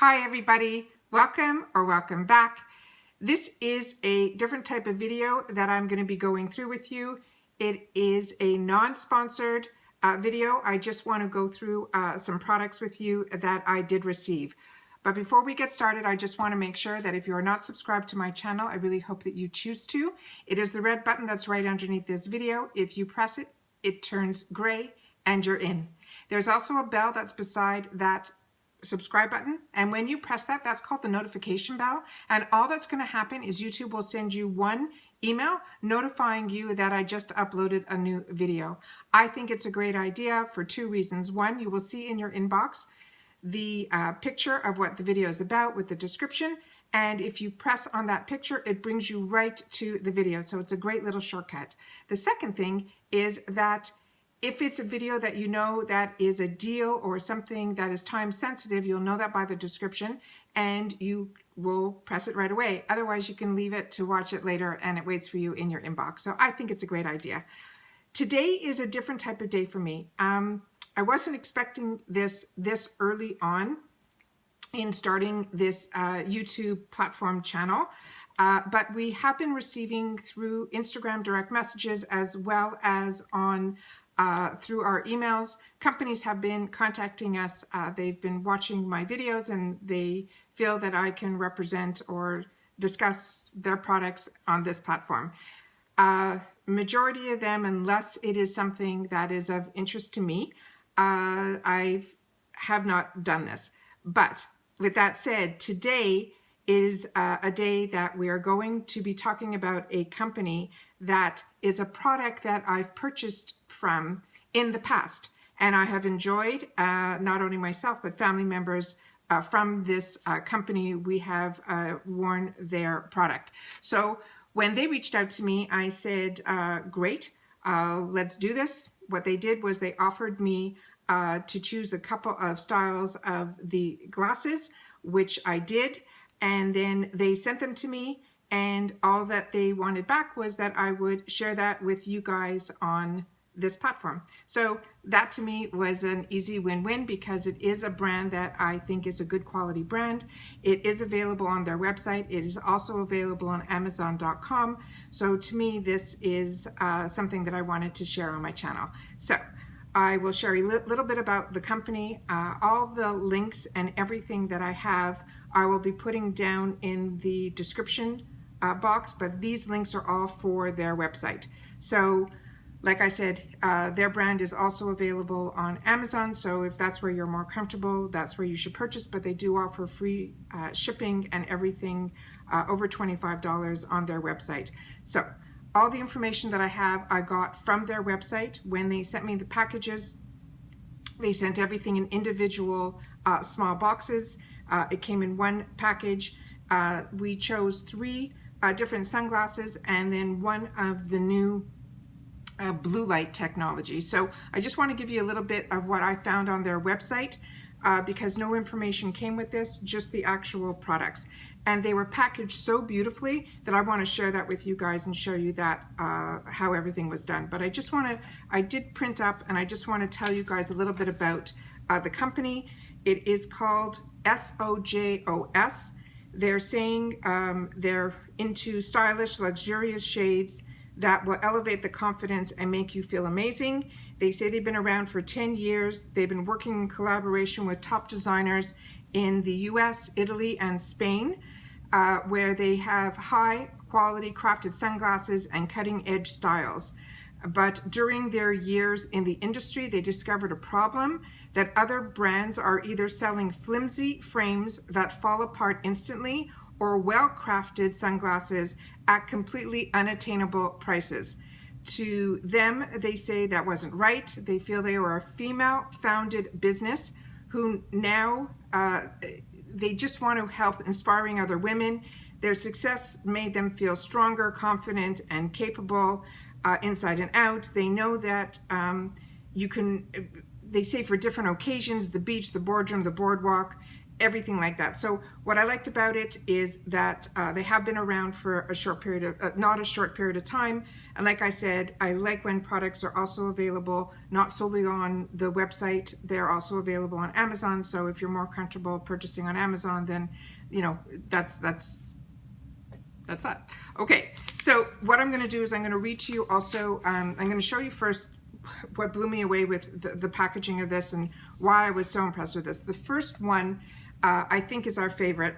Hi everybody, welcome or welcome back. This is a different type of video that I'm going to be going through with you. It is a non-sponsored video. I just want to go through some products with you that I did receive. But before we get started, I just want to make sure that if you are not subscribed to my channel, I really hope that you choose to. It is the red button that's right underneath this video. If you press it, it turns gray and you're in. There's also a bell that's beside that subscribe button, and when you press that, that's called the notification bell, and all that's going to happen is YouTube will send you one email notifying you that I just uploaded a new video. I think it's a great idea for two reasons. One, you will see in your inbox the picture of what the video is about with the description, and if you press on that picture, it brings you right to the video, so it's a great little shortcut. The second thing is that if it's a video that you know that is a deal or something that is time sensitive, you'll know that by the description and you will press it right away. Otherwise, you can leave it to watch it later and it waits for you in your inbox. So I think it's a great idea. Today is a different type of day for me. I wasn't expecting this early on in starting this YouTube platform channel. But we have been receiving through Instagram direct messages as well as on through our emails. Companies have been contacting us. They've been watching my videos and they feel that I can represent or discuss their products on this platform. Majority of them, unless it is something that is of interest to me, I have not done this. But with that said, today is a day that we are going to be talking about a company that is a product that I've purchased from in the past, and I have enjoyed, not only myself but family members from this company. We have worn their product. So when they reached out to me, I said, great, let's do this. What they did was they offered me to choose a couple of styles of the glasses, which I did, and then they sent them to me, and all that they wanted back was that I would share that with you guys on this platform. So that to me was an easy win-win because it is a brand that I think is a good quality brand. It is available on their website. It is also available on Amazon.com. So to me, this is something that I wanted to share on my channel. So I will share a little bit about the company. All the links and everything that I have, I will be putting down in the description box, but these links are all for their website. So like I said, their brand is also available on Amazon, so if that's where you're more comfortable, that's where you should purchase, but they do offer free shipping and everything over $25 on their website. So all the information that I have, I got from their website. When they sent me the packages, they sent everything in individual small boxes. It came in one package. We chose three different sunglasses and then one of the new BlueLight technology. So I just want to give you a little bit of what I found on their website because no information came with this, just the actual products. And they were packaged so beautifully that I want to share that with you guys and show you that how everything was done. But I did print up, and I just want to tell you guys a little bit about the company. It is called SOJOS. They're saying they're into stylish, luxurious shades that will elevate the confidence and make you feel amazing. They say they've been around for 10 years. They've been working in collaboration with top designers in the US, Italy, and Spain, where they have high quality crafted sunglasses and cutting edge styles. But during their years in the industry, they discovered a problem that other brands are either selling flimsy frames that fall apart instantly or well-crafted sunglasses at completely unattainable prices. To them, they say that wasn't right. They feel they were a female-founded business who now they just want to help inspiring other women. Their success made them feel stronger, confident, and capable inside and out. They know that you can, they say for different occasions, the beach, the boardroom, the boardwalk, everything like that. So what I liked about it is that they have been around for a short period of, not a short period of time. And like I said, I like when products are also available, not solely on the website, they're also available on Amazon. So if you're more comfortable purchasing on Amazon, then, you know, that's that. Okay, so what I'm going to do is I'm going to read to you also, I'm going to show you first what blew me away with the packaging of this and why I was so impressed with this. The first one I think is our favorite.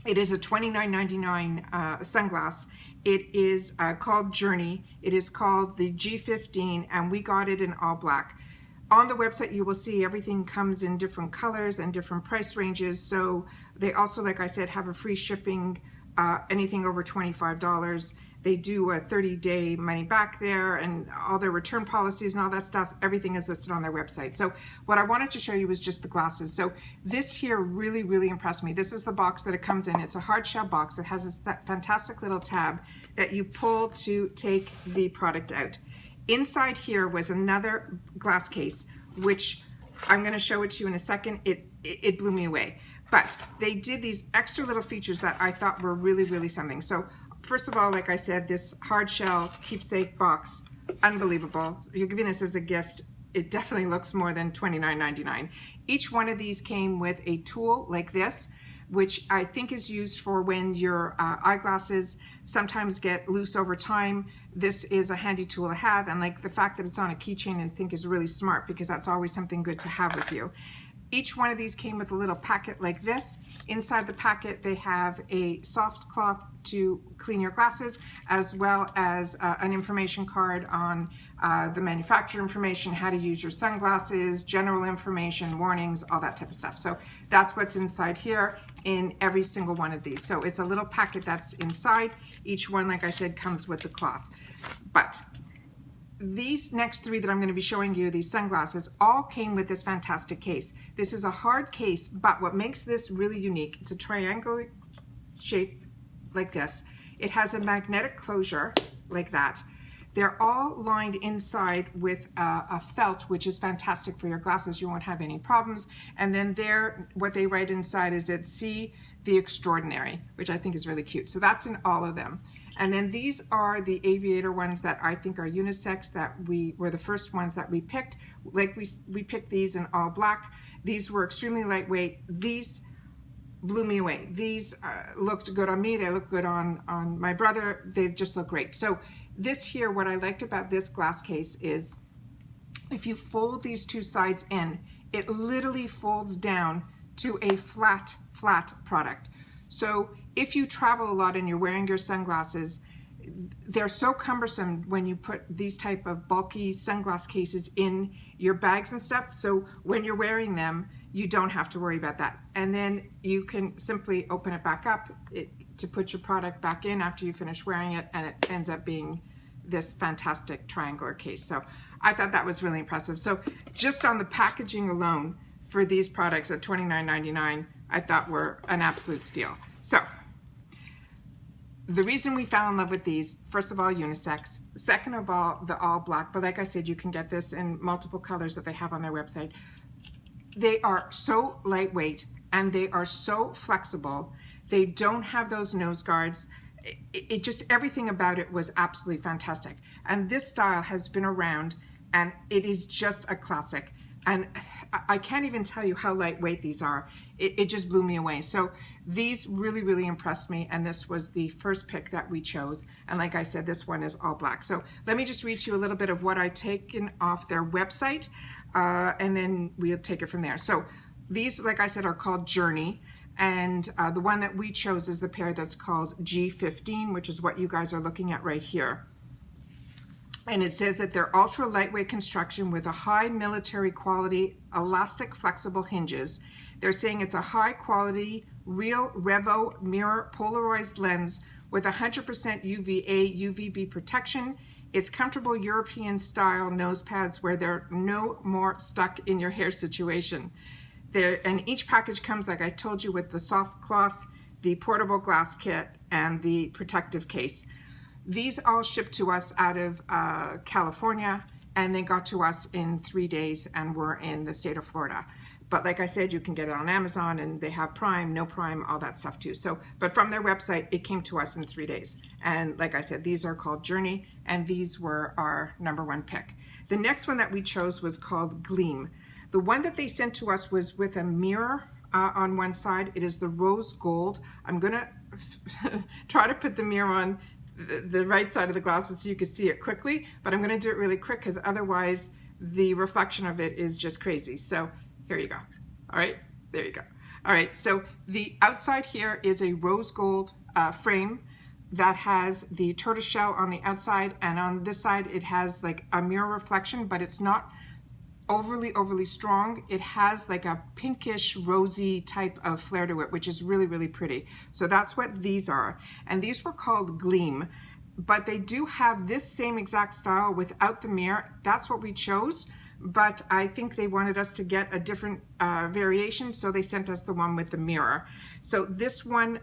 It is a $29.99 sunglass. It is called Journey. It is called the G15, and we got it in all black. On the website, you will see everything comes in different colors and different price ranges. So they also, like I said, have a free shipping, anything over $25. They do a 30-day money back there, and all their return policies and all that stuff, everything is listed on their website. So what I wanted to show you was just the glasses. So this here really, really impressed me. This is the box that it comes in. It's a hard shell box. It has this fantastic little tab that you pull to take the product out. Inside here was another glass case, which I'm going to show it to you in a second. It blew me away. But they did these extra little features that I thought were really, really something. So first of all, like I said, this hard shell keepsake box, unbelievable. You're giving this as a gift. It definitely looks more than $29.99. Each one of these came with a tool like this, which I think is used for when your eyeglasses sometimes get loose over time. This is a handy tool to have, and like the fact that it's on a keychain, I think is really smart because that's always something good to have with you. Each one of these came with a little packet like this. Inside the packet, they have a soft cloth to clean your glasses, as well as an information card on the manufacturer information, how to use your sunglasses, general information, warnings, all that type of stuff. So that's what's inside here in every single one of these. So it's a little packet that's inside. Each one, like I said, comes with the cloth. But these next three that I'm going to be showing you, these sunglasses, all came with this fantastic case. This is a hard case, but what makes this really unique, it's a triangle shape like this. It has a magnetic closure like that. They're all lined inside with a felt, which is fantastic for your glasses. You won't have any problems. And then there, what they write inside is it "See the Extraordinary," which I think is really cute. So that's in all of them. And then these are the Aviator ones that I think are unisex, that we were the first ones that we picked. Like we picked these in all black. These were extremely lightweight. These blew me away. These looked good on me. They look good on my brother. They just look great. So this here, what I liked about this glass case is if you fold these two sides in, it literally folds down to a flat product. So if you travel a lot and you're wearing your sunglasses, they're so cumbersome when you put these type of bulky sunglass cases in your bags and stuff. So when you're wearing them, you don't have to worry about that. And then you can simply open it back up to put your product back in after you finish wearing it, and it ends up being this fantastic triangular case. So I thought that was really impressive. So just on the packaging alone for these products at $29.99, I thought were an absolute steal. So the reason we fell in love with these, first of all, unisex. Second of all, the all black. But like I said, you can get this in multiple colors that they have on their website. They are so lightweight and they are so flexible. They don't have those nose guards. It just, everything about it was absolutely fantastic. And this style has been around and it is just a classic. And I can't even tell you how lightweight these are. It just blew me away. So these really, really impressed me. And this was the first pick that we chose. And like I said, this one is all black. So let me just read you a little bit of what I've taken off their website. And then we'll take it from there. So these, like I said, are called Journey. And the one that we chose is the pair that's called G15, which is what you guys are looking at right here. And it says that they're ultra lightweight construction with a high military quality, elastic, flexible hinges. They're saying it's a high quality, real Revo mirror polarized lens with 100% UVA, UVB protection. It's comfortable European style nose pads where they're no more stuck in your hair situation. And each package comes, like I told you, with the soft cloth, the portable glass kit, and the protective case. These all shipped to us out of California, and they got to us in 3 days and were in the state of Florida. But like I said, you can get it on Amazon, and they have Prime, no Prime, all that stuff too. So, but from their website, it came to us in 3 days. And like I said, these are called Journey, and these were our #1 pick. The next one that we chose was called Gleam. The one that they sent to us was with a mirror on one side. It is the rose gold. I'm gonna try to put the mirror on the right side of the glasses so you can see it quickly, but I'm gonna do it really quick because otherwise the reflection of it is just crazy. So here you go. All right, there you go. All right, so the outside here is a rose gold frame that has the tortoiseshell on the outside, and on this side it has like a mirror reflection, but it's not overly strong. It has like a pinkish rosy type of flare to it, which is really pretty. So that's what these are, and these were called Gleam, but they do have this same exact style without the mirror. That's what we chose, but I think they wanted us to get a different variation, so they sent us the one with the mirror. So this one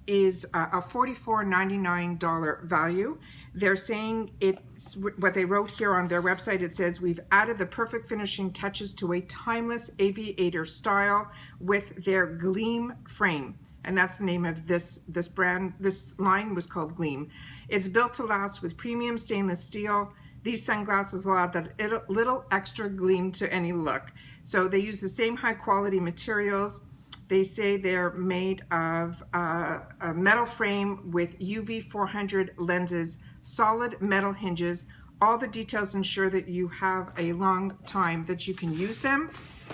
is a $44.99 value. They're saying it's what they wrote here on their website. It says, we've added the perfect finishing touches to a timeless Aviator style with their Gleam frame. And that's the name of this brand. This line was called Gleam. It's built to last with premium stainless steel. These sunglasses will add that little extra gleam to any look. So they use the same high quality materials. They say they're made of a metal frame with UV 400 lenses, solid metal hinges. All the details ensure that you have a long time that you can use them.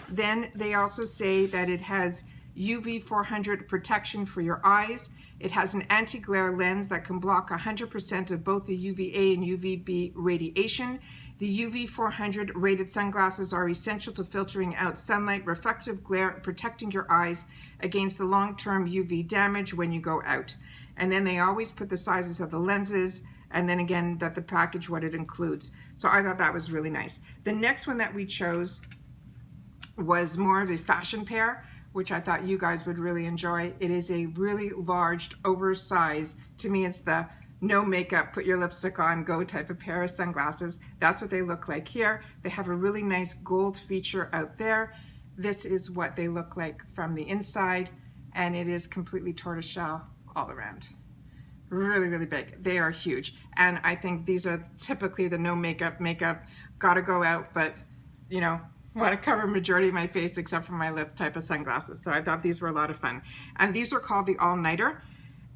Then they also say that it has UV 400 protection for your eyes. It has an anti-glare lens that can block 100% of both the UVA and UVB radiation. The UV 400 rated sunglasses are essential to filtering out sunlight, reflective glare, protecting your eyes against the long-term UV damage when you go out. And then they always put the sizes of the lenses, and then again that the package, what it includes. So I thought that was really nice. The next one that we chose was more of a fashion pair, which I thought you guys would really enjoy. It is a really large, oversized, to me it's the no makeup, put your lipstick on, go type of pair of sunglasses. That's what they look like here. They have a really nice gold feature out there. This is what they look like from the inside, and it is completely tortoiseshell all around. Really big. They are huge, and I think these are typically the no makeup, gotta go out, but you know, want to cover majority of my face except for my lip type of sunglasses. So I thought these were a lot of fun. And these are called the All-Nighter.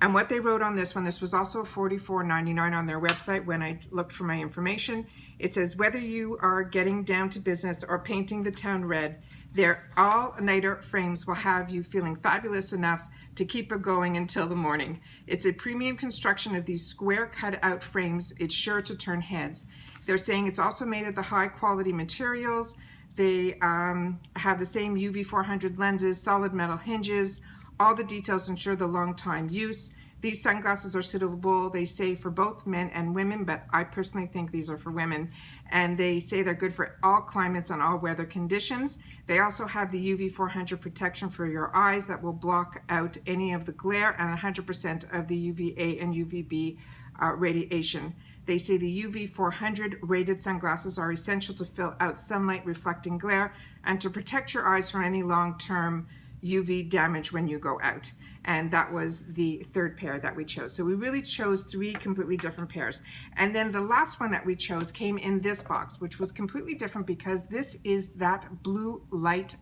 And what they wrote on this one, this was also $44.99 on their website when I looked for my information. It says, whether you are getting down to business or painting the town red, their All-Nighter frames will have you feeling fabulous enough to keep it going until the morning. It's a premium construction of these square cut out frames. It's sure to turn heads. They're saying it's also made of the high quality materials. They have the same UV 400 lenses, solid metal hinges. All the details ensure the long time use. These sunglasses are suitable, they say, for both men and women, but I personally think these are for women. And they say they're good for all climates and all weather conditions. They also have the UV 400 protection for your eyes that will block out any of the glare and 100% of the UVA and UVB radiation. They say the UV 400 rated sunglasses are essential to fill out sunlight reflecting glare and to protect your eyes from any long-term UV damage when you go out. And that was the third pair that we chose. So we really chose 3 completely different pairs. And then the last one that we chose came in this box, which was completely different because this is that BlueLight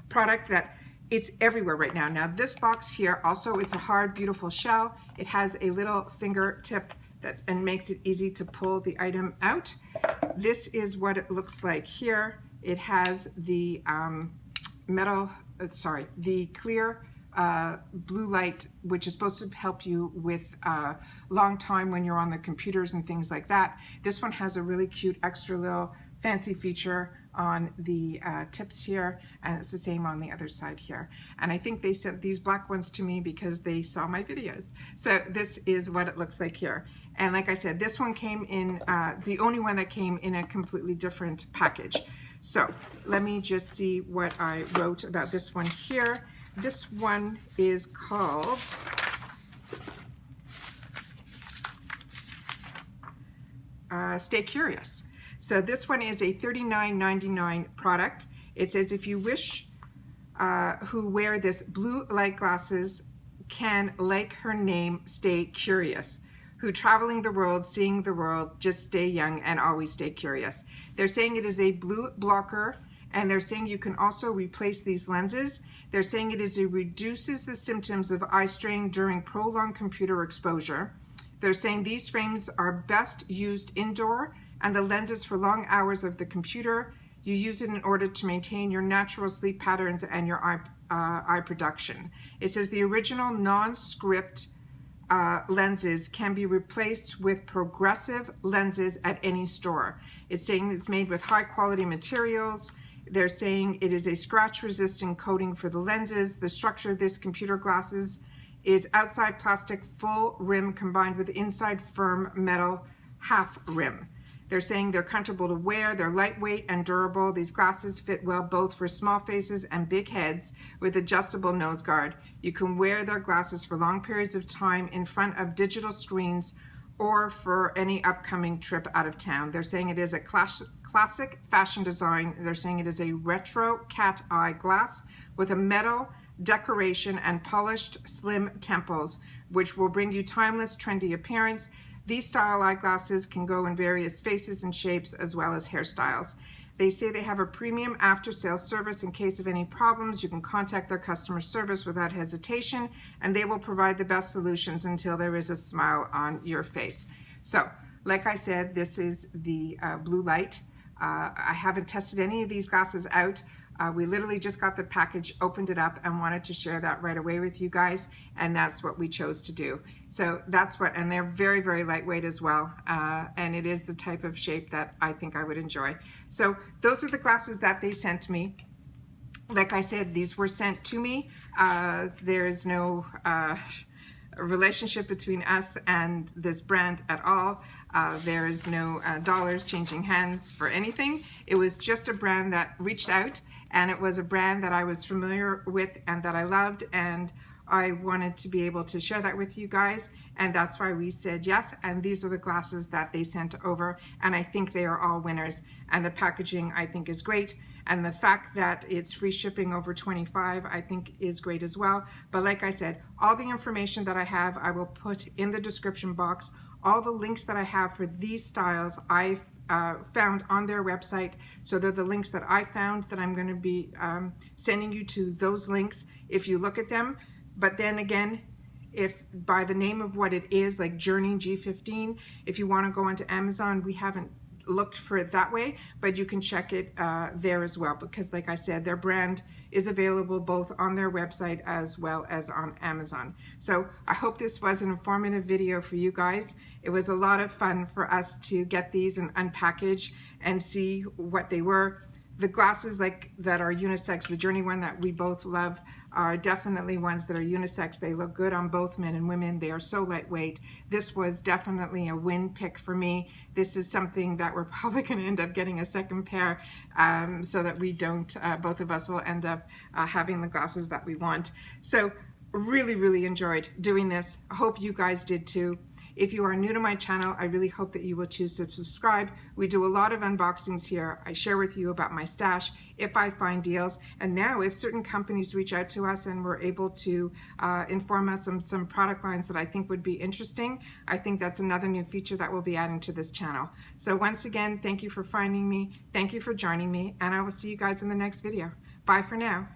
product that it's everywhere right now. Now this box here also, it's a hard, beautiful shell. It has a little fingertip and makes it easy to pull the item out. This is what it looks like here. It has the the clear BlueLight, which is supposed to help you with long time when you're on the computers and things like that. This one has a really cute extra little fancy feature on the tips here, and it's the same on the other side here. And I think they sent these black ones to me because they saw my videos. So this is what it looks like here. And like I said, this one came in, the only one that came in a completely different package. So let me just see what I wrote about this one here. This one is called Stay Curious. So this one is a $39.99 product. It says, if you wish who wear this blue light glasses can, like her name, stay curious. Who traveling the world, seeing the world, just stay young and always stay curious. They're saying it is a blue blocker, and they're saying you can also replace these lenses. They're saying it reduces the symptoms of eye strain during prolonged computer exposure. They're saying these frames are best used indoor, and the lenses for long hours of the computer. You use it in order to maintain your natural sleep patterns and your eye production. It says the original non-script lenses can be replaced with progressive lenses at any store. It's saying it's made with high quality materials. They're saying it is a scratch resistant coating for the lenses. The structure of this computer glasses is outside plastic full rim combined with inside firm metal half rim. They're saying they're comfortable to wear, they're lightweight and durable. These glasses fit well both for small faces and big heads with adjustable nose guard. You can wear their glasses for long periods of time in front of digital screens or for any upcoming trip out of town. They're saying it is a classic fashion design. They're saying it is a retro cat eye glass with a metal decoration and polished slim temples, which will bring you timeless, trendy appearance. These style eyeglasses can go in various faces and shapes as well as hairstyles. They say they have a premium after-sales service. In case of any problems, you can contact their customer service without hesitation, and they will provide the best solutions until there is a smile on your face. So, like I said, this is the BlueLight. I haven't tested any of these glasses out. We literally just got the package, opened it up, and wanted to share that right away with you guys, and that's what we chose to do. So that's what, and they're very, very lightweight as well, and it is the type of shape that I think I would enjoy. So those are the glasses that they sent me. Like I said, these were sent to me. There's no relationship between us and this brand at all. There is no dollars changing hands for anything. It was just a brand that reached out, and it was a brand that I was familiar with and that I loved, and I wanted to be able to share that with you guys, and that's why we said yes. And these are the glasses that they sent over, and I think they are all winners, and the packaging I think is great, and the fact that it's free shipping over $25 I think is great as well. But like I said, all the information that I have I will put in the description box. All the links that I have for these styles I've found on their website. So they're the links that I found that I'm going to be sending you to those links if you look at them. But then again, if by the name of what it is, like Journey G15, if you want to go onto Amazon, we haven't looked for it that way, but you can check it there as well, because like I said, their brand is available both on their website as well as on Amazon. So I hope this was an informative video for you guys. It was a lot of fun for us to get these and unpackage and see what they were. The glasses like that are unisex, the Journey one that we both love, are definitely ones that are unisex. They look good on both men and women. They are so lightweight. This was definitely a win pick for me. This is something that we're probably going to end up getting a second pair, so that we don't, both of us will end up having the glasses that we want. So really, really enjoyed doing this. I hope you guys did too. If you are new to my channel, I really hope that you will choose to subscribe. We do a lot of unboxings here. I share with you about my stash if I find deals. And now if certain companies reach out to us and we're able to inform us on some product lines that I think would be interesting, I think that's another new feature that we'll be adding to this channel. So once again, thank you for finding me. Thank you for joining me, and I will see you guys in the next video. Bye for now.